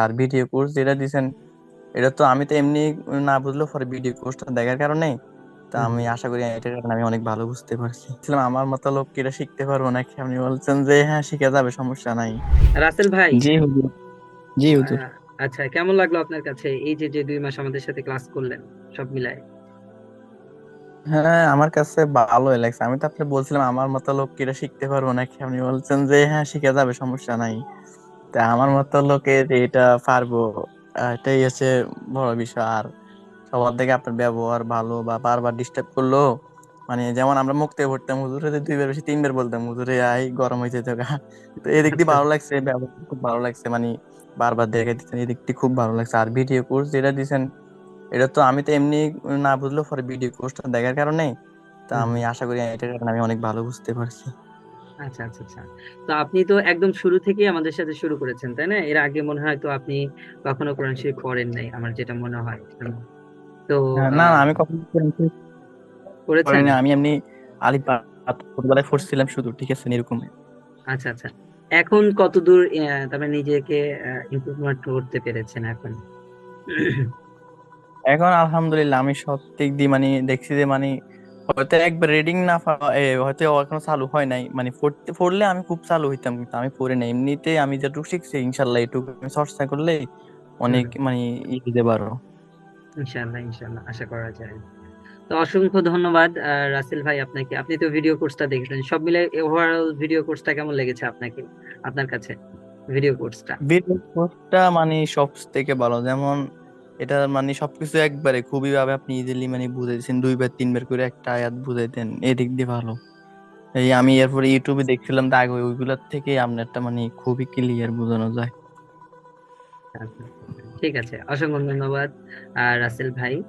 আর video course যেটা দিছেন, এটা তো আমি তো এমনি না বুঝলেও পরে ভিডিও কোর্সটা দেখার কারণে তা হুম, আমি হুম। আশা করি এটার কারণে আমি অনেক ভালো বুঝতে পারছি। ছিলাম আমার মতো লোক কি এটা শিখতে পারবো নাকি, আপনি বলছেন যে হ্যাঁ শিখে যাবে, সমস্যা নাই। রাসেল ভাই, জি হুজুর। জি হুজুর। আচ্ছা, কেমন লাগলো আপনার কাছে এই যে যে 2 মাস আমাদের সাথে ক্লাস করলেন সব মিলায়? হ্যাঁ আমার কাছে ভালোই লাগছে। আমি তো আপনি বলছিলাম আমার মতো লোক কি এটা শিখতে পারবো নাকি, আপনি বলছেন যে হ্যাঁ শিখে যাবে, সমস্যা নাই। তা আমার মতো লোকে যে এটা পারবো, এটাই হচ্ছে বড় বিষয়। আর সবার থেকে আপনার ব্যবহার ভালো, বা বারবার ডিস্টার্ব করলো, মানে যেমন আমরা মুক্তে পড়তাম হুজুরে যে 2 বার বেশি 3 বার বলতাম হুজুরে আই গরম হয়েছে তো গা। তো এদিক দিয়ে আচ্ছা, ভালো লাগছে, ব্যবহার খুব ভালো লাগছে, মানে বারবার দেখে দিচ্ছেন, এদিক দিয়ে খুব ভালো লাগছে। আর ভিডিও কোর্স যেটা দিছেন, এটা তো আমি তো এমনি না বুঝলেও পরে ভিডিও কোর্সটা দেখার কারণে তা হুম, আমি হুম। আশা করি এটার কারণে আমি অনেক ভালো বুঝতে পারছি। আচ্ছা, আচ্ছা, আচ্ছা। তো আপনি তো একদম শুরু থেকেই আমাদের সাথে শুরু করেছেন, তাই না? এর আগে মনে হয় তো আপনি কখনো কোরআন শরীফ পড়েন নাই, আমার যেটা মনে হয়। তো হ্যাঁ, না না, আহ আমি কখনো পড়েছেন? করিনি। আমি এমনি আলিফ বা তা ছোটবেলায় পড়ছিলাম শুধু, ঠিক আছে এরকম। আচ্ছা, আচ্ছা। এখন কতদূর তারপরে নিজেকে ইমপ্রুভমেন্ট করতে পেরেছেন এখন? এখন আলহামদুলিল্লাহ আমি সব দিক দিয়ে মানে দেখছি যে মানে হয়তো একবার রিডিং না হয়তো এখনো চালু হয় নাই, মানে পড়লে আমি খুব চালু হইতাম, কিন্তু আমি পড়ি না। এমনিতে আমি যেটুকু শিখছি ইনশাল্লাহ এটুকু আমি চর্চা করলে অনেক হুম। মানে দিতে পারো। ইনশাআল্লাহ, ইনশাআল্লাহ, আশা করা যায়। তো অসংখ্য ধন্যবাদ রাসেল ভাই আপনাকে। আপনি তো ভিডিও কোর্সটা দেখলেন, সব মিলে ওভারঅল ভিডিও কোর্সটা কেমন লেগেছে আপনাকে, আপনার কাছে ভিডিও কোর্সটা? ভিডিও কোর্সটা মানে সব থেকে ভালো, যেমন এটা মানে সবকিছু একবারে খুবই ভাবে আপনি ইজিলি মানে বুঝাইছেন, 2 বার 3 বার করে একটা আয়াত বুঝাইতেন, এদিক দিয়ে ভালো। এই আমি এরপরে ইউটিউবে দেখছিলাম তো আগে, ওইগুলোর থেকে আপনারটা মানে খুবই ক্লিয়ার বোঝানো যায়। আচ্ছা, ঠিক আছে, অসংখ্য ধন্যবাদ রাসেল ভাই।